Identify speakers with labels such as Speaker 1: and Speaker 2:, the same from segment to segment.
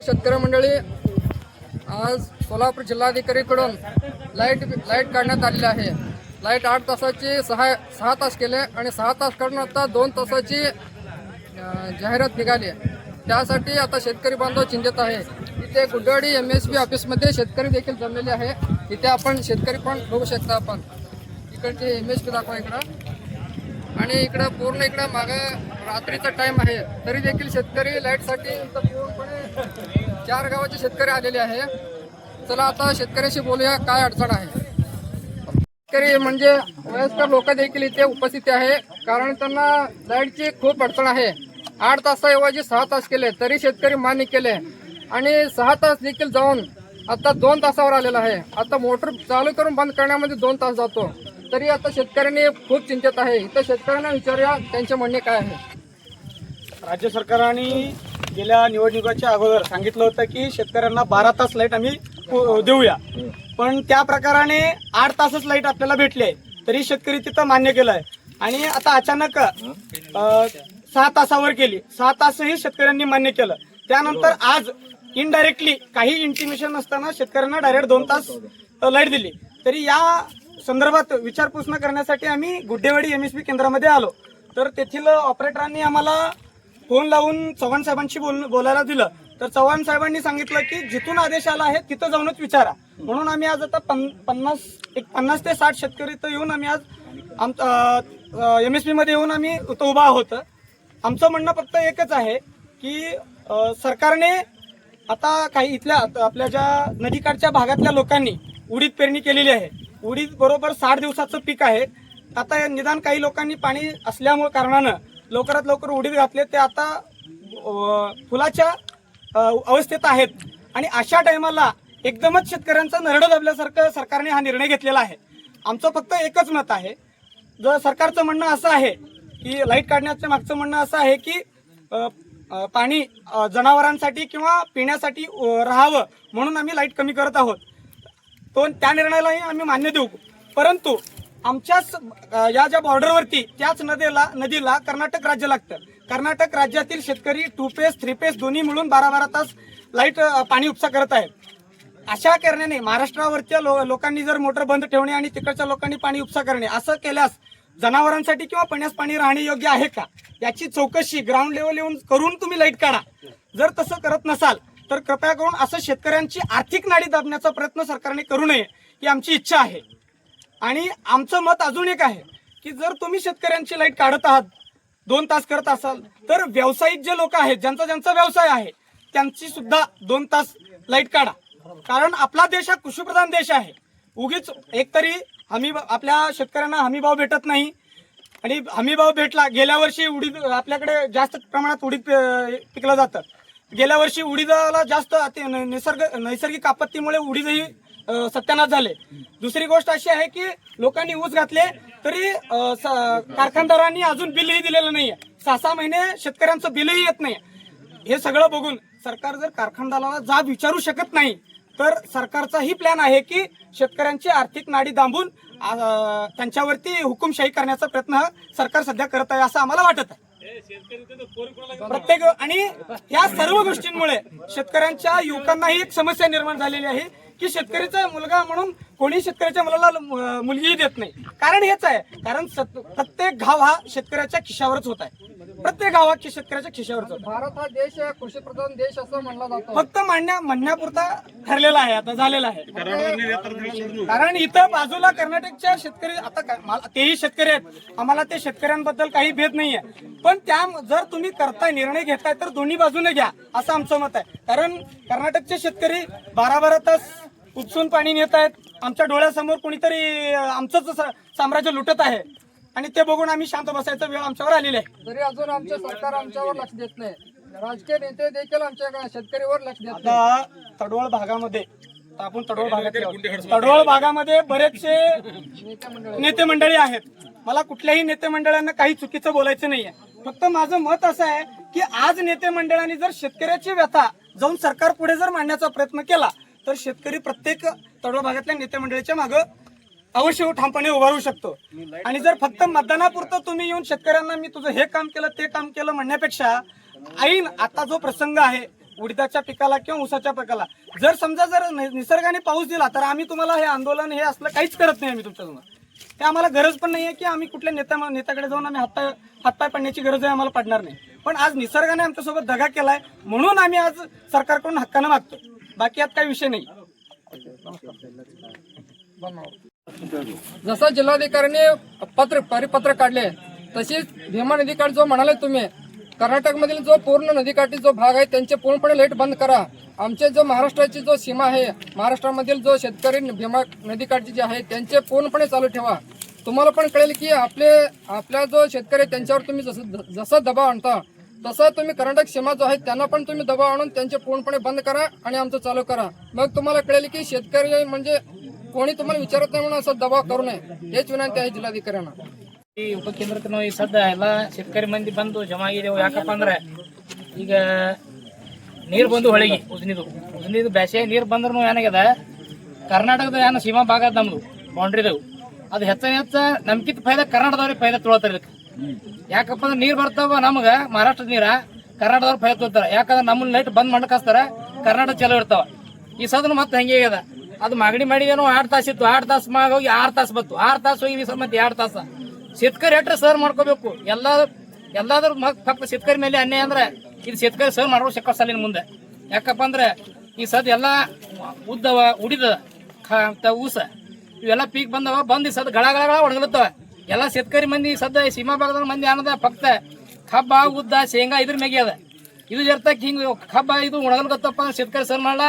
Speaker 1: शेतकरी मंडळी, आज सोलापूर जिल्हाधिकारीकडून लाईट काढण्यात आलेली आहे. लाईट 8 तासाची 6 तास केले आणि 6 तास काढून आता 2 तासाची जाहिरात निघाली. त्यासाठी आता शेतकरी बांधव चिंतेत आहे. इथे गुड्डेवाडी MSP ऑफिसमध्ये शेतकरी देखील जमलेले आहे. इथे आपण शेतकरी पण बघू शकता. आपण इकडचे MSP दाखवा इकडं, आणि इकडं पूर्ण इकडं मागं रात्रीचा टाइम आहे, तरी देखील शेतकरी लाईटसाठी इथं पूर्णपणे 4 गावाचे शेतकरी आलेले आहे. चला आता शेतकऱ्याशी बोलूया, काय अडचण आहे. शेतकरी म्हणजे वयस्कर लोक देखील इथे उपस्थित आहे, कारण त्यांना लाईटची खूप अडचण आहे. 8 तासाऐवजी 6 तास केले तरी शेतकरी मान्य केले, आणि 6 तास देखील जाऊन आता 2 तासावर आलेला आहे. आता मोटर चालू करून बंद करण्यामध्ये 2 तास जातो, तरी आता शेतकऱ्यांनी खूप चिंतेत आहे. इथं शेतकऱ्यांना विचारूया त्यांचे म्हणणे काय आहे.
Speaker 2: राज्य सरकारने गेल्या निवडणुकीच्या अगोदर सांगितलं होतं की शेतकऱ्यांना 12 तास लाईट आम्ही देऊया, पण त्या प्रकाराने 8 तासच लाईट आपल्याला भेटली आहे, तरी शेतकरी तिथं मान्य केलं आहे. आणि आता अचानक 6 तासावर केली. 6 तासही शेतकऱ्यांनी मान्य केलं. त्यानंतर आज इनडायरेक्टली काही इंटिमेशन नसताना शेतकऱ्यांना डायरेक्ट 2 तास लाईट दिली. तरी या संदर्भात विचारपूस करण्यासाठी आम्ही गुड्डेवाडी MSP केंद्रामध्ये आलो. तर तेथील ऑपरेटरांनी आम्हाला फोन लावून चव्हाण साहेबांशी बोलायला दिलं. तर चव्हाण साहेबांनी सांगितलं की जिथून आदेश आला आहे तिथं जाऊनच विचारा. म्हणून आम्ही आज आता 50 ते 60 शेतकरी इथं येऊन आम्ही आज MSP मध्ये येऊन आम्ही इथं उभा आहोत. आमचं म्हणणं फक्त एकच आहे की सरकारने आता काही इथल्या आपल्या ज्या नदीकाठच्या भागातल्या लोकांनी उडीद पेरणी केलेली आहे. उडीद बरोबर 60 दिवसाचं पीक आहे. आता निदान काही लोकांनी पाणी असल्यामुळे कारणानं लवकरात लवकर उडीद घातले, ते आता फुलाच्या अवस्थेत आहेत. आणि अशा टायमाला एकदमच शेतकऱ्यांचा नरडं दाबल्यासारखं सरकारने हा निर्णय घेतलेला आहे. आमचं फक्त एकच मत आहे, जर सरकारचं म्हणणं असं आहे की लाईट काढण्याच्या मागचं म्हणणं असं आहे की पाणी जनावरांसाठी किंवा पिण्यासाठी राहावं म्हणून आम्ही लाईट कमी करत आहोत, तो त्या निर्णयालाही आम्ही मान्य देऊ. परंतु आमच्याच या ज्या बॉर्डरवरती त्याच नदीला कर्नाटक राज्य लागतं. कर्नाटक राज्यातील शेतकरी 2 पेस 3 पेस दोन्ही मिळून 12-12 तास लाईट पाणी उपसा करत आहेत. अशा करण्याने महाराष्ट्रावरच्या लोकांनी जर मोटर बंद ठेवणे आणि तिकडच्या लोकांनी पाणी उपसा करणे असं केल्यास जनावरांसाठी किंवा पिण्यास पाणी राहणे योग्य आहे का, याची चौकशी ग्राउंड लेवल येऊन करून तुम्ही लाईट काढा. जर तसं करत नसाल तर कृपया करून असं शेतकऱ्यांची आर्थिक नाडी दाबण्याचा प्रयत्न सरकारने करू नये, ही आमची इच्छा आहे. आणि आमचं मत अजून एक आहे की जर तुम्ही शेतकऱ्यांची लाईट काढत आहात, 2 तास करत असाल, तर व्यावसायिक जे लोक आहेत, ज्यांचा व्यवसाय आहे, त्यांची सुद्धा 2 तास लाईट काढा. कारण आपला देश हा कृषीप्रधान देश आहे. उगीच एकतरी आपल्या शेतकऱ्यांना हमीभाव भेटत नाही, आणि हमीभाव भेटला, गेल्या वर्षी उडीद आपल्याकडे जास्त प्रमाणात उडीद पिकलं जातं. गेल्या वर्षी उडीदाला जास्त नैसर्गिक आपत्तीमुळे उडीदही सत्यानाश झाले. दुसरी गोष्ट अशी आहे की लोकांनी ऊस घातले तरी कारखानदारांनी अजून बिलही दिलेलं नाहीये. 6-6 महिने शेतकऱ्यांचं बिलही येत नाही. हे सगळं बघून सरकार जर कारखानदाराला जाब विचारू शकत नाही, तर सरकारचाही प्लॅन आहे की शेतकऱ्यांची आर्थिक नाडी दाबून त्यांच्यावरती हुकुमशाही करण्याचा प्रयत्न सरकार सध्या करत आहे असं आम्हाला वाटत आहे. प्रत्येक आणि या सर्व गोष्टींमुळे शेतकऱ्यांच्या युवकांनाही एक समस्या निर्माण झालेली आहे की शेतकरीचा मुलगा म्हणून कोणी शेतकऱ्याच्या मुलाला मुलगीही देत नाही. कारण हेच आहे, कारण प्रत्येक घाव हा शेतकऱ्याच्या खिशावरच होत आहे. प्रत्येक गाव हा शेतकऱ्याच्या खिशावरच होत.
Speaker 1: भारत हा देश कृषीप्रधान देश असं म्हणला जातो.
Speaker 2: फक्त म्हणण्यापुरता ठरलेला आहे, आता झालेला आहे. कारण इथं बाजूला कर्नाटकच्या शेतकरी आता तेही शेतकरी आहेत, आम्हाला ते शेतकऱ्यांबद्दल काही भेद नाहीये. पण त्या जर तुम्ही करताय, निर्णय घेताय, तर दोन्ही बाजूने घ्या असं आमचं मत आहे. कारण कर्नाटकचे शेतकरी 12-12 तास उपसून पाणी नेत आहेत. आमच्या डोळ्यासमोर कोणीतरी आमचंच साम्राज्य लुटत आहे, आणि ते बघून आम्ही शांत बसायचा वेळ आमच्यावर आलेला आहे.
Speaker 1: तरी अजून आमचे सरकार आमच्यावर लक्ष देत नाही. राजकीय नेते देखील आमच्या शेतकरीवर लक्ष देत नाही.
Speaker 2: आता तडवळ भागामध्ये, आपण तडवळ भागामध्ये बरेचसे नेते मंडळी आहेत. मला कुठल्याही नेते मंडळांना काही चुकीचं बोलायचं नाहीये. फक्त माझं मत असं आहे की आज नेते मंडळांनी जर शेतकऱ्याची व्यथा जाऊन सरकार पुढे जर मांडण्याचा प्रयत्न केला, तर शेतकरी प्रत्येक तडवळ भागातल्या नेते मंडळीच्या मागं अवश्य ठामपणे उभारू शकतो. आणि जर फक्त मतदानापुरतं तुम्ही येऊन शेतकऱ्यांना मी तुझं हे काम केलं ते काम केलं म्हणण्यापेक्षा ऐन आता जो प्रसंग आहे उडीदाच्या पिकाला किंवा ऊसाच्या पिकाला जर समजा जर निसर्गाने पाऊस दिला तर आम्ही तुम्हाला हे आंदोलन हे असलं काहीच करत नाही आम्ही तुमच्यासमोर. ते आम्हाला गरज पण नाही आहे की आम्ही कुठल्या नेत्याकडे जाऊन आम्ही हातपाय पडण्याची गरज आहे आम्हाला पडणार नाही. पण आज निसर्गाने आमच्यासोबत दगा केलाय म्हणून आम्ही आज सरकारकडून हक्कानं मागतो. बाकी यात काही विषय नाही.
Speaker 1: जसं जिल्हाधिकाऱ्यांनी परिपत्र काढले तशीच भीमा नदीकाठ जो म्हणाले तुम्ही, कर्नाटकमधील जो पूर्ण नदीकाठी जो भाग आहे त्यांचे पूर्णपणे लाईट बंद करा. आमचे जो महाराष्ट्राची जो सीमा आहे, महाराष्ट्रामधील जो शेतकरी भीमा नदीकाठची जे आहे त्यांचे पूर्णपणे चालू ठेवा. तुम्हाला पण कळेल की आपल्या जो शेतकरी आहे त्यांच्यावर तुम्ही जसं दबाव आणता तसं तुम्ही कर्नाटक सीमा जो आहे त्यांना पण तुम्ही दबाव आणून त्यांचे पूर्णपणे बंद करा आणि आमचं चालू करा. मग तुम्हाला कळेल की शेतकरी म्हणजे कोणी तुम्हाला विचारत नाही म्हणून असं दबाव करू नये. हेच विनंती आहे जिल्हाधिकाऱ्यांना.
Speaker 3: ಈ ಉಪಕೇಂದ್ರಕ್ಕೆ ನಾವು ಈ ಸದ್ಯ ಎಲ್ಲ ಶೇತಕರಿ ಮಂದಿ ಬಂದು ಜಮಾ ಆಗಿದ್ದೇವೆ. ಯಾಕಪ್ಪ ಅಂದ್ರೆ ಈಗ ನೀರು ಬಂದು ಹೊಳಿಗೆ ಉಜ್ನಿದು ಬ್ಯಾಸೆ ನೀರು ಬಂದ್ರೂ ಏನಾಗ್ಯದ, ಕರ್ನಾಟಕದ ಏನು ಸೀಮಾ ಭಾಗ ಅದ ನಮ್ದು ಬೌಂಡ್ರಿದವು, ಅದು ಹೆಚ್ಚ ನಮ್ಕಿಂತ ಫೈದಾ ಕರ್ನಾಟಕದವ್ರಿಗೆ ಫೈದಾ ತೊಗೊಳ್ತಾರೆ ಇದಕ್ಕೆ. ಯಾಕಪ್ಪ ಅಂದ್ರೆ ನೀರು ಬರ್ತಾವ ನಮ್ಗೆ ಮಹಾರಾಷ್ಟ್ರದ ನೀರ, ಕರ್ನಾಟಕದವ್ರು ಫೈದಾ ತೊಗೊಳ್ತಾರೆ. ಯಾಕಂದ್ರೆ ನಮ್ಮನ್ನ ಲೈಟ್ ಬಂದ್ ಮಾಡಕ್ಕಾಸ್ತಾರ, ಕರ್ನಾಟಕ ಚಲೋ ಇರ್ತಾವ. ಈ ಸದನ ಮತ್ತೆ ಹಂಗೆ ಆಗ್ಯದ. ಅದು ಮಾಗಡಿ ಮಾಡಿ ಏನೋ 8 ತಾಸು ಇತ್ತು, 8 ತಾಸು ಮ್ಯಾಗ ಹೋಗಿ 6 ತಾಸು ಬಂತು, 6 ತಾಸು ಹೋಗಿ ಮತ್ತೆ 2 ತಾಸು. शेतकरी ಎಟ್ರೆ ಸರ್ ಮಾಡ್ಕೋಬೇಕು. ಎಲ್ಲಾದ್ರೂ ಫಕ್ತ शेतकरी ಮೇಲೆ ಅನ್ಯಾಯ ಅಂದ್ರೆ ಇದು शेतकरी ಸರ್ ಮಾಡೋ ಶಕ್ಕ ಸಾಲಿನ ಮುಂದೆ. ಯಾಕಪ್ಪ ಅಂದ್ರೆ ಈ ಸದ್ ಎಲ್ಲ ಉಡಿದ ಊಸ ಇವೆಲ್ಲ ಪೀಕ್ ಬಂದು ಸದ್ ಗಳ ಒಣಗಲತ್ತವ. ಎಲ್ಲ शेतकरी ಮಂದಿ ಸದ್ದ ಸೀಮಾ ಭಾಗದ ಮಂದಿ ಅನ್ನದ ಫಕ್ತ ಕಬ್ಬ ಉದ್ದ ಶೇಂಗಾ ಇದ್ರ ಮ್ಯಾಗೆ ಅದ. ಇದು ಜರ್ತಕ್ ಹಿಂಗ ಕಬ್ಬ ಇದು ಒಣಗಲ್ಕತ್ತಪ್ಪ ಅಂದ್ರೆ शेतकरी ಸರ್ ಮಾಡಲ್ಲ.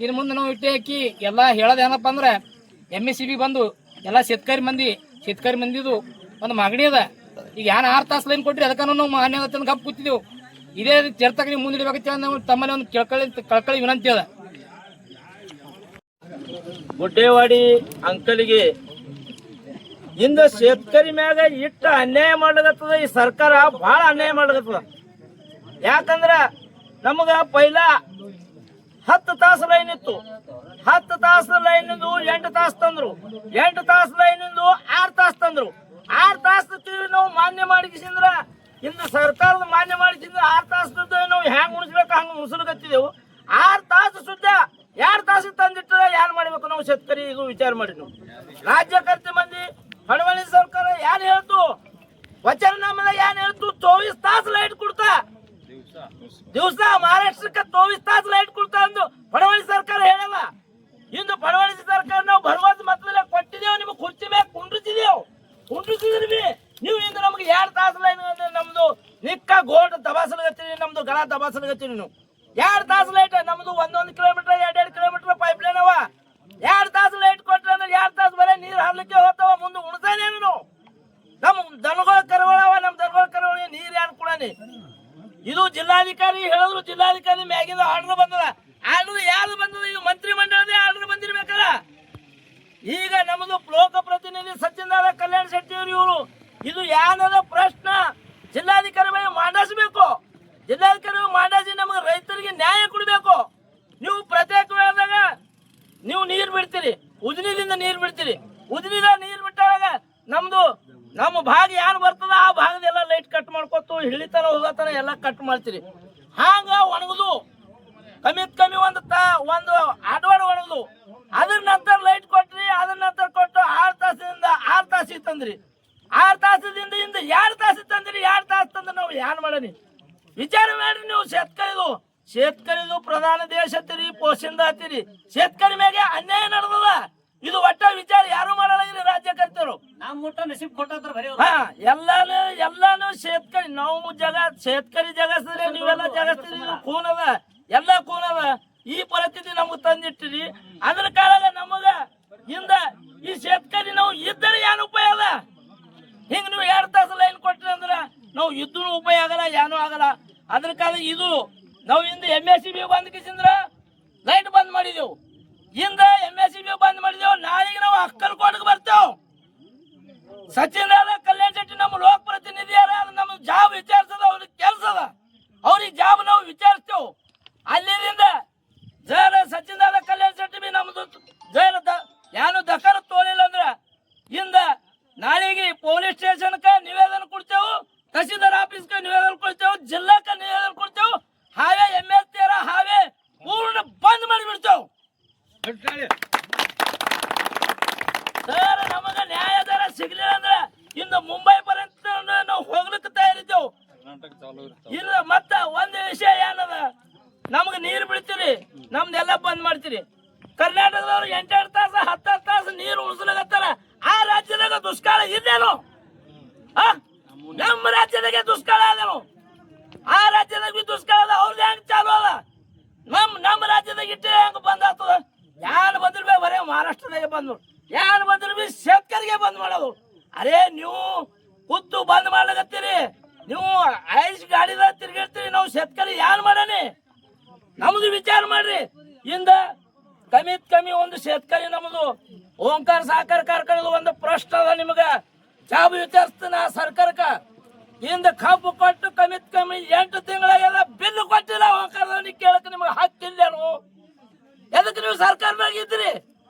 Speaker 3: ಇನ್ನು ಮುಂದೆ ನಾವು ಇಟ್ಟೆ ಹಾಕಿ ಎಲ್ಲ ಹೇಳೋದು ಏನಪ್ಪ ಅಂದ್ರೆ MSCB ಬಂದು ಎಲ್ಲ शेतकरी ಮಂದಿದು ಒಂದು ಮಾಗಡಿ ಅದ. ಈಗ ಏನ್ 6 ತಾಸು ಲೈನ್ ಕೊಟ್ರಿ ಅದಕ್ಕ ನಾವು ಮಾನ್ಯ ಗಪ್ ಕೂತಿದ್ದೆವು. ಇದೇ ಚರ್ತಕ ನೀವು ಮುಂದಿಡಬೇಕಂತ ನಾವು ತಮ್ಮಲ್ಲಿ ಒಂದು ಕಳ್ಕಳಿ ವಿನಂತಿ ಅದ.
Speaker 4: ಗುಡ್ಡೇವಾಡಿ ಅಂಕಲಿಗೆ ಇಂದ शेतकरी ಮ್ಯಾಗ ಇಟ್ಟ ಅನ್ಯಾಯ ಮಾಡ್ಲಕತ್ತದ. ಈ ಸರ್ಕಾರ ಬಹಳ ಅನ್ಯಾಯ ಮಾಡ್ಲಕತ್ತದ. ಯಾಕಂದ್ರ ನಮಗ ಪೈಲಾ 10 ತಾಸು ಲೈನ್ ಇತ್ತು. 10 ತಾಸು ಲೈನ್ 8 ತಾಸು ತಂದ್ರು. 8 ತಾಸು ಲೈನ್ 6 ತಾಸು ತಂದ್ರು. 6 ತಾಸು ನಾವು ಮಾನ್ಯ ಮಾಡಿಸಿದ್ರ ಇಂದು ಸರ್ಕಾರದ ಮಾನ್ಯ ಮಾಡಿಸಿದ್ರ 6 ತಾಸು ನಾವು ಹೆಂಗ್ ಉಣಿಸ್ಬೇಕು ಹಂಗ ಉಣಿಸ್ಲಿಕತ್ತಿದೆವು. 6 ತಾಸು ಸುದ್ದ 2 ತಾಸು ತಂದಿಟ್ಟ ಯಾರು ಮಾಡ್ಬೇಕು ನಾವು शेतकरी ಇದು ವಿಚಾರ ಮಾಡಿ. ನಾವು ರಾಜ್ಯಕರ್ತೆ ಮಂದಿ ಫಡವಳಿ ಸರ್ಕಾರ ಯಾರು ಹೇಳ್ತು, ವಚನನಾಮದ ಏನ್ ಹೇಳ್ತು, 24 ತಾಸು ಲೈಟ್ ಕೊಡ್ತಾ ದಿವಸ ಮಹಾರಾಷ್ಟ್ರಕ್ಕೆ 24 ತಾಸು ಲೈಟ್ ಕೊಡ್ತಾ ಅಂದು ಫಡವಳಿ ಸರ್ಕಾರ ಹೇಳಲ್ಲ. ಇಂದು ಫಡವಳಿ ಸರ್ಕಾರ ನಾವು ಭರವಸೆ ಮೊದಲೇ ಕೊಟ್ಟಿದ್ದೇವೆ, ನಿಮ್ಗೆ ಕುರ್ಚಿ ಮ್ಯಾಗ ಕುಂಡ್ರಿಸಿದ್ರಿ ನೀವು. ಇಂದು ನಮ್ಗೆ 2 ತಾಸು ಲೈನ್ ನಮ್ದು ನಿಕ್ಕ ಗೋಲ್ಡ್ ದಬಾಸಲಗತ್ತೀರಿ, ನಮ್ದು ಗಳ ದಬಾಸಲಗತ್ತೀರಿ. ನೀವು 2 ತಾಸು ಲೈಟ್ ನಮ್ದು 1 ಕಿಲೋಮೀಟರ್ 2 ಕಿಲೋಮೀಟರ್ ಪೈಪ್ ಲೈನ್ ಅವ. 2 ತಾಸು ಲೈಟ್ ಕೊಟ್ರೆ ಅಂದ್ರೆ 2 ತಾಸು ಬರೀ ನೀರು ಹಾರ್ಲಿಕ್ಕೆ ಹೋಗ್ತಾವ, ಮುಂದೆ ಉಣ್ತಾನೇನು ನಾವು. ನಮ್ಮ ದನಗಳ ಕರುಗಳವ, ನಮ್ಮ ದನಗಳ ಕರುಗಳಿಗೆ ನೀರು ಯಾರು ಕೊಡಾನಿ. ಇದು ಜಿಲ್ಲಾಧಿಕಾರಿ ಹೇಳಿದ್ರು, ಜಿಲ್ಲಾಧಿಕಾರಿ ಮ್ಯಾಗಿಂದ ಆರ್ಡರ್ ಬಂದದ. ಆರ್ಡರ್ ಯಾರು ಬಂದದ? ಇದು ಮಂತ್ರಿ ಮಂಡಳದೇ ಆರ್ಡರ್ ಬಂದಿರ್ಬೇಕಲ್ಲ. ಈಗ ನಮ್ಮದು ಲೋಕಪ್ರತಿನಿಧಿ ಸಚಿನ್ ಕಲ್ಯಾಣ ಶೆಟ್ಟಿ ಇವರು ಇದು ಏನದ ಪ್ರಶ್ನೆ ಜಿಲ್ಲಾಧಿಕಾರಿ ಮೇಲೆ ಮಾಡಿಸಬೇಕು. ಜಿಲ್ಲಾಧಿಕಾರಿ ಮಾಡಿಸಿ ನಮಗೆ ರೈತರಿಗೆ ನ್ಯಾಯ ಕೊಡಬೇಕು. ನೀವು ಪ್ರತ್ಯೇಕ ವೇಳೆದಾಗ ನೀವು ನೀರು ಬಿಡ್ತೀರಿ, ಉಜ್ನಿದಿಂದ ನೀರು ಬಿಡ್ತೀರಿ. ಉಜ್ನಿದ ನೀರು ಬಿಟ್ಟಾಗ ನಮ್ಮ ಭಾಗ ಏನು ಬರ್ತದ ಆ ಭಾಗದೆಲ್ಲ ಲೈಟ್ ಕಟ್ ಮಾಡ್ಕೊತು ಹಿಳಿತನ ಹೋಗತನ ಎಲ್ಲ ಕಟ್ ಮಾಡ್ತೀರಿ. ಹಾಂಗ ಒಣಗುದು ಕಮ್ಮಿ ಒಂದು ಅಡ್ವಾಡ್ ಒಣಗುದು. ಅದ್ರ ನಂತರ ಲೈಟ್ ಕೊಟ್ರಿ, ಅದ್ರ ನಂತರ ಕೊಟ್ಟು 6 ತಾಸಿಂದ 6 ತಾಸು ತಂದ್ರಿ. 6 ತಾಸದಿಂದ 2 ತಾಸು ತಂದ್ರಿ. 2 ತಾಸು ತಂದ್ರೆ ನಾವು ಏನ್ ಮಾಡನಿ ವಿಚಾರ ಮಾಡ್ರಿ ನೀವು. शेतकरी ಪ್ರಧಾನ ದೇಶ ಹತ್ತಿರಿ, ಪೋಷಿಂದ ಹತ್ತಿರಿ. शेतकरी ಮ್ಯಾಗೆ ಅನ್ಯಾಯ ನಡೆದದ. ಇದು ಒಟ್ಟ ವಿಚಾರ ಯಾರು ಮಾಡಲ್ಲ ರಾಜ್ಯಕರ್ತರು. ಎಲ್ಲಾನು शेतकरी ನಾವು शेतकरी ಜಗಸ್ತೀರಿ, ನೀವೆಲ್ಲ ಜಗಸ್ತೀರಿ. ಖೂನ್ ಅದ, ಎಲ್ಲ ಖೂನ್ ಅದ. ಈ ಪರಿಸ್ಥಿತಿ ನಮ್ಗೆ ತಂದಿಟ್ಟಿರಿ. ಅದ್ರ ಕಾಲಾಗ ನಮಗ ಇಂದ ಈ शेतकरी ನಾವು ಇದ್ದರೆ ಏನು ಉಪಯೋಗ ಅದ? ಹಿಂಗ ನೀವು 2 ತಾಸು ಲೈನ್ ಕೊಟ್ರಿ ಅಂದ್ರ ನಾವು ಇದ್ದು ಉಪಯೋಗ ಆಗಲ್ಲ, ಏನೂ ಆಗಲ್ಲ. ಅದ್ರ ಕಾಲ ಇದು ನಾವು ಇಂದ MSCB ಬಂದ್ ಕಿಸಿಂದ್ರ ಲೈಟ್ ಬಂದ್ ಮಾಡಿದೆವು. ಇಂದ MSCB ಬಂದ್ ಮಾಡಿದೆವು. ನಾಳೆಗೆ ನಾವು ಅಕ್ಕಲ್ಕೋಟಕ್ಕೆ ಬರ್ತೇವೆ. ಸಚಿನ್ ಕಲ್ಯಾಣ ಶೆಟ್ಟಿ ನಮ್ಮ ಲೋಕ ಪ್ರತಿನಿಧಿ ನಮ್ಮ ಜಾಬ್ ವಿಚಾರಿಸದ, ಅವ್ರಿಗೆ ಕೆಲಸ ಅದ, ಅವ್ರಿಗೆ ಜಾಬ್ ನಾವು ವಿಚಾರಿಸ್ತೇವೆ. ಅಲ್ಲಿಂದ ಜರ ಸಚಿನ್ ಕಲ್ಯಾಣ ಶೆಟ್ಟಿ ಬಿ ನಮ್ದು ಜರ ಏನು ದಖಲ ತೋಲಿಲ್ಲ ಅಂದ್ರ ಇಂದ ನಾಳೆಗೆ ಪೊಲೀಸ್ ಸ್ಟೇಷನ್ಗೆ ನಿವೇದನೆ ಕೊಡ್ತೇವೆ, ತಹಸೀಲ್ದಾರ್ ಆಫೀಸ್ಗೆ ನಿವೇದನೆ ಕೊಡ್ತೇವೆ, ಜಿಲ್ಲಾಕ್ಕೆ ನಿವೇದನೆ ಕೊಡ್ತೇವೆ. ಹಾವೇ MSC ಹಾವೇ ಸರ್ ನಮಗ ನ್ಯಾಯಾಧಾರ ಸಿಗ್ಲಿಲ್ಲ ಅಂದ್ರೆ ಇನ್ನು ಮುಂಬೈ ಪರ್ಯಂತ ನಾವು ಹೋಗ್ಲಿಕ್ಕೆ ತಯಾರಿದ್ದೇವು. ಇಲ್ಲ ಮತ್ತ ಒಂದ್ ವಿಷಯ ಏನದ, ನಮ್ಗ ನೀರ್ ಬಿಡ್ತೀರಿ, ನಮ್ದೆಲ್ಲ ಬಂದ್ ಮಾಡ್ತೀರಿ. ಕರ್ನಾಟಕದವ್ರು 8 ತಾಸು 10 ತಾಸು ನೀರು ಉಳಿಸ್ಲಾಗತ್ತಾರ. ಆ ರಾಜ್ಯದಾಗ ದುಷ್ಕಾಲ ಇದೇನು? ನಮ್ಮ ರಾಜ್ಯದಾಗೆ ದುಷ್ಕಾಲ ಅದೇನು? ಆ ರಾಜ್ಯದಾಗ ಬಿ ದುಷ್ಕಾಲ ಅದ. ಅವ್ರದ್ದು ಹೆಂಗ್ ಚಾಲು ಅದ? ನಮ್ಮ ರಾಜ್ಯದಾಗ ಇಟ್ಟೆ ಹೆಂಗ್ ಬಂದ್ ಆಗ್ತದ? ಯಾರು ಬಂದ್ರು ಬಿ ಬರೇ ಮಹಾರಾಷ್ಟ್ರದಾಗೆ ಬಂದ್ರು, ಯಾರು ಬಂದ್ರು ಬಿ ಶೇತಕರಿಗೆ ಬಂದ್ ಮಾಡೋದು. ಅರೇ ನೀವು ಖುದ್ದು ಬಂದ್ ಮಾಡ್ಲಕತ್ತೀರಿ, ನೀವು ಐಸ್ ಗಾಡಿದಾಗ ತಿರ್ಗಿರ್ತೀರಿ, ನಾವು ಶೇತಕರಿ ಯಾರು ಮಾಡಾನಿ? ನಮ್ದು ವಿಚಾರ ಮಾಡ್ರಿ. ಇಂದ ಕಮಿತ್ ಕಮ್ಮಿ ಒಂದು ಶೇತಕರಿ ನಮ್ದು ಓಂಕಾರ ಸಹಕಾರ ಕಾರ್ಖಾನೆದು ಒಂದು ಪ್ರಶ್ನೆ ಅದ. ನಿಮಗ ಜಾಬ್ ವಿಚಾರಿಸ್ತಾನ ಸರ್ಕಾರಕ್ಕ. ಇಂದ ಕಬ್ಬು ಕೊಟ್ಟು ಕಮಿತ್ ಕಮ್ಮಿ 8 ತಿಂಗಳಾಗೆಲ್ಲ ಬಿಲ್ ಕೊಟ್ಟಿಲ್ಲ. ಓಂಕಾರದವ್ರಿಗೆ ಕೇಳಕ್ ನಿಮ್ಗೆ ಹಕ್ಕಿಲ್ಲೇನು? ಎದಕ್ಕೆ ನೀವು ಸರ್ಕಾರದಾಗ ಇದ್ರಿ?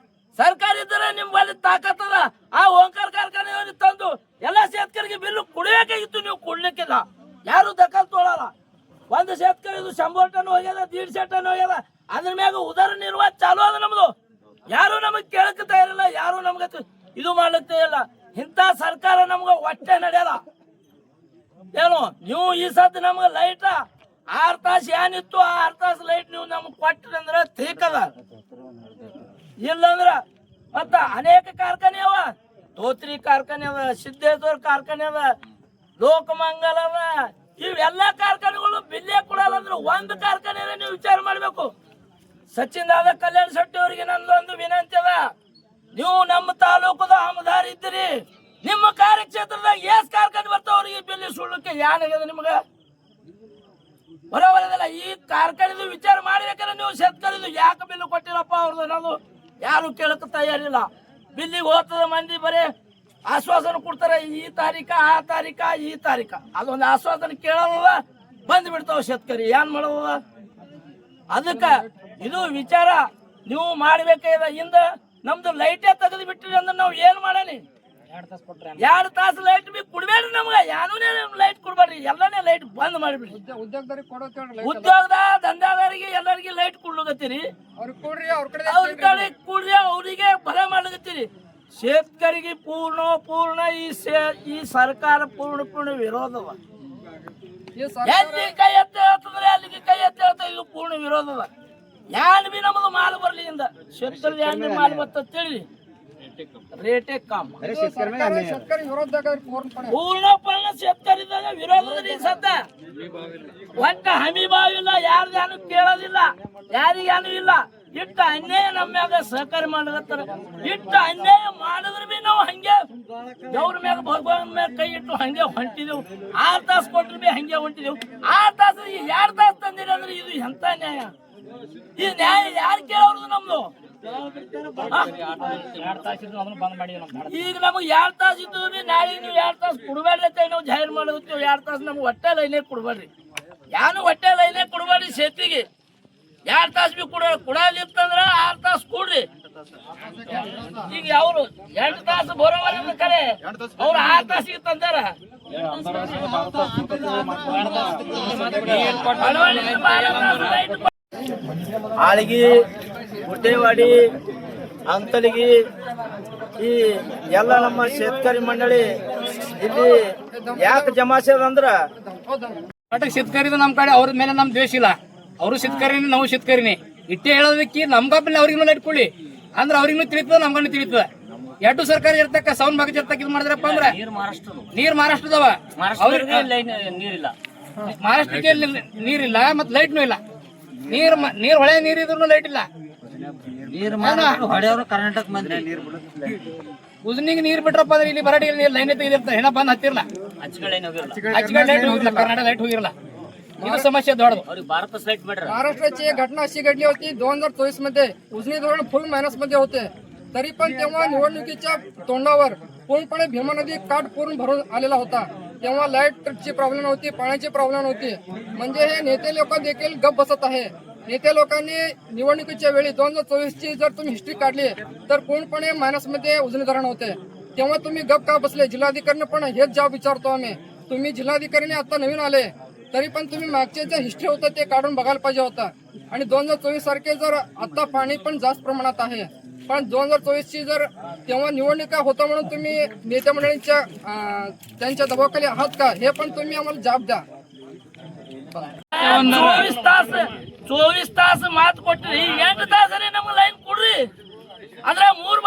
Speaker 4: ಸರ್ಕಾರ ಇದ್ರೆ ನಿಮ್ ಬಳಿ ತಾಕತ್ತದ. ಆ ಓಂಕಾರ ಕಾರ್ಖಾನೆ ತಂದು ಎಲ್ಲ ಶೇತಕರಿಗೆ ಬಿಲ್ಲು ಕುಡಿಯಬೇಕಾಗಿತ್ತು, ನೀವು ಕೊಡ್ಲಿಕ್ಕಿಲ್ಲ. ಯಾರು ದಖಲ್ ತೊಗೊಳಲ್ಲ. ಒಂದು ಶೇತಕರಿದು 100 ಟನ್ ಹೋಗ್ಯದ, 150 ಟನ್ ಹೋಗ್ಯದ. ಅದ್ರ ಮ್ಯಾಗ ಉದಾರ ನಿರ್ವಾಹ ಚಾಲು ಅದ ನಮ್ದು. ಯಾರು ನಮಗ್ ಕೇಳಕ್ ತಯಾರಿಲ್ಲ, ಯಾರು ನಮ್ಗೆ ಇದು ಮಾಡ್ಲಿಕ್ಕೆ ಇಲ್ಲ. ಇಂಥ ಸರ್ಕಾರ ನಮ್ಗ ಹೊಟ್ಟೆ ನಡೆಯಲ್ಲ. ಏನು ನೀವು ಈ ಸದ್ ನಮ್ಗ ಲೈಟ್ 6 ತಾಸು ಏನಿತ್ತು, 6 ತಾಸು ಲೈಟ್ ನೀವು ನಮ್ಗೆ ಕೊಟ್ರಿ ಅಂದ್ರೆ ತೀಕದ. ಇಲ್ಲಂದ್ರ ಮತ್ತ ಅನೇಕ ಕಾರ್ಖಾನೆ ಅವ. ತೋತ್ರಿ ಕಾರ್ಖಾನೆ ಅದ, ಸಿದ್ದೇಶ್ವರ ಕಾರ್ಖಾನೆ ಅದ, ಲೋಕಮಂಗಲ ಅದ. ಇವೆಲ್ಲ ಕಾರ್ಖಾನೆಗಳು ಬಿಲ್ಲೇ ಕೊಡಲ್ಲ. ಅಂದ್ರೆ ಒಂದು ಕಾರ್ಖಾನೆ ನೀವು ವಿಚಾರ ಮಾಡ್ಬೇಕು. ಸಚಿನ್ ದಾದಾ ಕಲ್ಯಾಣ ಶೆಟ್ಟಿ ಅವರಿಗೆ ನಂದೊಂದು ವಿನಂತಿ ಅದ. ನೀವು ನಮ್ಮ ತಾಲೂಕದ ಆಮದಾರ ಇದ್ದೀರಿ, ನಿಮ್ಮ ಕಾರ್ಯಕ್ಷೇತ್ರದಾಗ ಎಸ್ ಕಾರ್ಖಾನೆ ಬರ್ತಾವ, ಅವ್ರಿಗೆ ಬಿಲ್ಲಿ ಸುಳ್ಳಕ್ಕೆ ಏನಾಗ್ಯದ ನಿಮ್ಗ? ಬರೋಬರದಲ್ಲ. ಈ ಕಾರ್ಖಾನೆದು ವಿಚಾರ ಮಾಡ್ಬೇಕಾದ್ರೆ ನೀವು ಶೇತಕರಿದು ಯಾಕೆ ಬಿಲ್ಲು ಕೊಟ್ಟಿರಪ್ಪ ಅವ್ರದ್ದು ಅನ್ನೋದು ಯಾರು ಕೇಳಕ್ಕೆ ತಯಾರಿಲ್ಲ. ಬಿಲ್ಲಿಗೆ ಹೋಗ್ತದ ಮಂದಿ ಬರೀ ಆಶ್ವಾಸನೆ ಕೊಡ್ತಾರೆ, ಈ ತಾರೀಕ ಆ ತಾರೀಕ ಈ ತಾರೀಕ. ಅದೊಂದು ಆಶ್ವಾಸನೆ ಕೇಳಲ್ಲ, ಬಂದ್ ಬಿಡ್ತಾವ ಶೇತಕರಿ. ಏನ್ ಮಾಡೋದ? ಅದಕ್ಕ ಇದು ವಿಚಾರ ನೀವು ಮಾಡ್ಬೇಕಾದ. ಇಂದ ನಮ್ದು ಲೈಟೇ ತೆಗೆದು ಬಿಟ್ಟಿರಿ ಅಂದ್ರೆ ನಾವು ಏನ್ ಮಾಡಾನಿ? 2 ತಾಸು ಲೈಟ್ ಬಿ ಕೊಡ್ಬೇಡ್ರಿ ನಮ್ಗ. ಯಾನೇ ಲೈಟ್ ಕೊಡ್ಬೇಡ್ರಿ, ಎಲ್ಲಾನೇ ಲೈಟ್ ಬಂದ್ ಮಾಡಿಬಿಡ್ರಿ. ಉದ್ಯೋಗದ ದಂಧೆದಾರಿಗೆ ಎಲ್ಲರಿಗೆ ಲೈಟ್ ಕೊಡ್ಲಕತ್ತೀರಿ, ಅವ್ರ ಕಡೆ ಕೂಡ್ರಿ, ಅವರಿಗೆ ಬರ ಮಾಡ್ಲಕತ್ತೀರಿ. ಶೇತಕರಿಗೆ ಪೂರ್ಣ ಈ ಸರ್ಕಾರ ಪೂರ್ಣ ವಿರೋಧವ. ಎಲ್ಲಿ ಕೈ ಎತ್ತ ಹೇಳ್ತಂದ್ರೆ ಅಲ್ಲಿಗೆ ಕೈ ಎತ್ತ ಹೇಳ್ತಾ, ಇದು ಪೂರ್ಣ ವಿರೋಧವ. ಯಾನ್ ಬಿ ನಮ್ದು ಮಾಲ್ ಬರ್ಲಿ ಇಂದ ಶೇತಕರ ಯಾನ್ ಮಾಲ್ ಬತ್ತ ತಿಳಿ ರೇಟೇ ಕಮ್ಮ. ಪೂರ್ಣ ಶೇತಕರಿದಾಗ ವಿರೋಧದಲ್ಲಿ ಸದ್ದ ಒಟ್ಟ ಹಮಿ ಬಾವಿಲ್ಲ, ಯಾರ್ದಾನು ಕೇಳೋದಿಲ್ಲ, ಯಾರಿಗಾನು ಇಲ್ಲ. ಇಟ್ಟ ಅನ್ಯಾಯ ನಮ್ಮ ಮ್ಯಾಗ ಸಹಕಾರ ಮಾಡಕತ್ತಾರ. ಇಟ್ಟ ಅನ್ಯಾಯ ಮಾಡಿದ್ರೆ ಬಿ ನಾವು ಹಂಗೆ ದೇವ್ರ ಮ್ಯಾಗ ಭಗವಾನ್ ಮ್ಯಾಗ ಕೈ ಇಟ್ಟು ಹಂಗೆ ಹೊಂಟಿದೆವು. 6 ತಾಸು ಕೊಟ್ರೆ ಬಿ ಹಂಗೆ ಹೊಂಟಿದೆವು. 6 ತಾಸು 2 ತಾಸು ತಂದಿರಿ ಅಂದ್ರೆ ಇದು ಎಂತ ನ್ಯಾಯ? ಈ ನ್ಯಾಯ ಯಾರು ಕೇಳೋದು? ನಮ್ದು ಈಗ ನಮಗ್ 2 ತಾಸು ಇದ್ದು ನಾಳೆ ನೀವು 2 ತಾಸು ಕೊಡ್ಬೇಡ್ರಿ ಅಂತ ನಾವು ಜಾಹಿರ್ ಮಾಡತ್ತೀವಿ. 2 ತಾಸು ನಮ್ಗೆ ಹೊಟ್ಟೆ ಲೈನೇ ಕೊಡ್ಬೇಡ್ರಿ, ಯಾನು ಹೊಟ್ಟೆ ಲೈನೇ ಕೊಡ್ಬೇಡ್ರಿ. ಶೇತಿಗೆ 2 ತಾಸು ಬಿ ಕೊಡಲಿತ್ತಂದ್ರ 6 ತಾಸು ಕೊಡ್ರಿ. ಈಗ ಅವರು 8 ತಾಸು ಬರೋವರೆಗೂ ಕರೆ ಅವ್ರು 6 ತಾಸಿಗೆ ತಂದಾರ. ಆಳಿಗಿ, ಗುಡ್ಡೇವಾಡಿ, ಅಂಕಲಿಗಿ ಈ ಎಲ್ಲ ನಮ್ಮ ಶೇತಕರಿ ಮಂಡಳಿ ಇಲ್ಲಿ ಯಾಕೆ ಜಮಾಸದ ಅಂದ್ರ
Speaker 3: ಶೇತಕರಿದು ನಮ್ ಕಡೆ ಅವ್ರ ಮೇಲೆ ನಮ್ ದ್ವೇಷ ಇಲ್ಲ. ಅವರು ಶೇತಕರಿನೇ, ನಾವು ಶೇತಕರಿನೇ. ಇಟ್ಟೆ ಹೇಳೋದಕ್ಕೆ ನಮ್ಗಪ್ಪಲ್ಲಿ ಅವ್ರಿಗೂ ಇಟ್ಕೊಳ್ಳಿ ಅಂದ್ರೆ ಅವ್ರಿಗೂ ತಿಳಿತದ, ನಮ್ಗನ್ನು ತಿಳಿತದ. 2 ಸರ್ಕಾರ ಇರ್ತಕ್ಕ ಸೌನ್ ಭಾಗ ಇರ್ತಕ್ಕ ಇದು ಮಾಡಿದ್ರಪ್ಪ ಅಂದ್ರೆ ನೀರ್ ಮಹಾರಾಷ್ಟ್ರದವ,
Speaker 4: ನೀರಿಲ್ಲ,
Speaker 3: ಮಹಾರಾಷ್ಟ್ರಕ್ಕೆ ನೀರಿಲ್ಲ, ಮತ್ ಲೈಟ್ನು ಇಲ್ಲ. ನೀರ್ ಹೊಳೆ ನೀರ್ ಇದ್ರು ಲೈಟ್ ಇಲ್ಲ.
Speaker 4: ಕರ್ನಾಟಕ ಮಂದಿ
Speaker 3: ಉಜ್ನಿಗೆ ನೀರ್ ಬಿಟ್ರಪ್ಪ ಅಂದ್ರೆ ಇಲ್ಲಿ ಬರಾಟಿ ನೀರ್ ಲೈನ್ ತೆಗೆದಿರ್ತಾರೆ, ಹೆಣ ಬಂದ್ ಹತ್ತಿರಲ್ಲ, ಅಚ್ಚಗಡ್ ಲೈಟ್ ಹೋಗಿರಲ್ಲ, कर्नाटक लाईट होगिरला. ही समस्या दोड भारत लाईट बेटर.
Speaker 1: महाराष्ट्राची घटना अशी घडली होती 2024 मध्ये उजनी धरण फुल मायनस मध्ये होते. तरी पण तेव्हा निवडणुकीच्या तोंडावर पूर्णपणे भीमा नदी काठ पूर्ण भरून आलेला होता. तेव्हा लाईटची प्रॉब्लेम नव्हती, पाण्याची प्रॉब्लेम नव्हती. म्हणजे हे नेते लोक देखील गप बसत आहे. नेते लोकांनी निवडणुकीच्या वेळी 2024 ची जर तुम्ही हिस्ट्री काढली तर पूर्णपणे मायनस मध्ये उजनी धरण होते. तेव्हा तुम्ही गप का बसले? जिल्हाधिकाऱ्यांना पण हेच जॉब विचारतो आम्ही. तुम्ही जिल्हाधिकाऱ्यांनी आता नवीन आले तरी पण तुम्ही मागचे जे हिस्ट्री होतं ते काढून बघायला पाहिजे होता. आणि 2024 सारखे जर आता पाणी पण जास्त प्रमाणात आहे, पण 2024 ची जर तेव्हा निवडणुका होता म्हणून तुम्ही नेते मंडळींच्या त्यांच्या दबावाखाली आहात का, हे पण तुम्ही आम्हाला जाब द्या.
Speaker 4: 24 ತಾಸು ಮಾತು ಕೊಟ್ರಿ, 8 ತಾಸರೇ ನಮ್ಗೆ ಲೈನ್ ಕೊಡ್ರಿ. ಅಂದ್ರೆ 3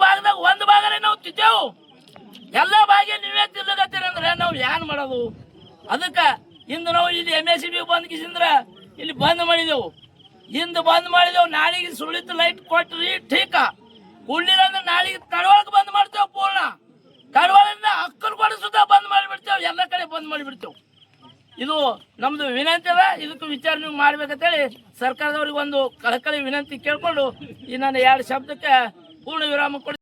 Speaker 4: ಭಾಗದಾಗ 1 ಭಾಗನೇ ನಾವು ತಿದ್ದೇವು, ಎಲ್ಲ ಭಾಗ ನೀವೇ ತಿರ್ಲಕತ್ತೀರಿ ಅಂದ್ರೆ ನಾವು ಏನ್ ಮಾಡೋದು? ಅದಕ್ಕೆ ಇಂದು ನಾವು ಇಲ್ಲಿ MSCB ಬಂದ್ ಕಿಸಿಂದ್ರ ಇಲ್ಲಿ ಬಂದ್ ಮಾಡಿದೆವು, ನಾಳೆಗೆ ಸುಳಿತ ಲೈಟ್ ಕೊಟ್ರಿ ಠೀಕ, ಕುಳ್ಳಿಲ್ಲ ಅಂದ್ರೆ ನಾಳೆಗೆ ಕಡವಾಳಕ್ಕೆ ಬಂದ್ ಮಾಡ್ತೇವೆ, ಪೂರ್ಣ ಕಡವಾಳಿಂದ ಅಕ್ಕಲಕೋಟೆ ಸುತ್ತ ಬಂದ್ ಮಾಡಿಬಿಡ್ತೇವೆ, ಎಲ್ಲ ಕಡೆ ಬಂದ್ ಮಾಡಿಬಿಡ್ತೇವೆ. ಇದು ನಮ್ದು ವಿನಂತಿ ಅದ, ಇದಕ್ಕೆ ವಿಚಾರಣೆ ಮಾಡ್ಬೇಕಂತೇಳಿ ಸರ್ಕಾರದವ್ರಿಗೆ ಒಂದು ಕಳಕಳಿ ವಿನಂತಿ ಕೇಳ್ಕೊಂಡು ಈ ನನ್ನ 2 ಶಬ್ದಕ್ಕೆ ಪೂರ್ಣ ವಿರಾಮ ಕೊಡಿ.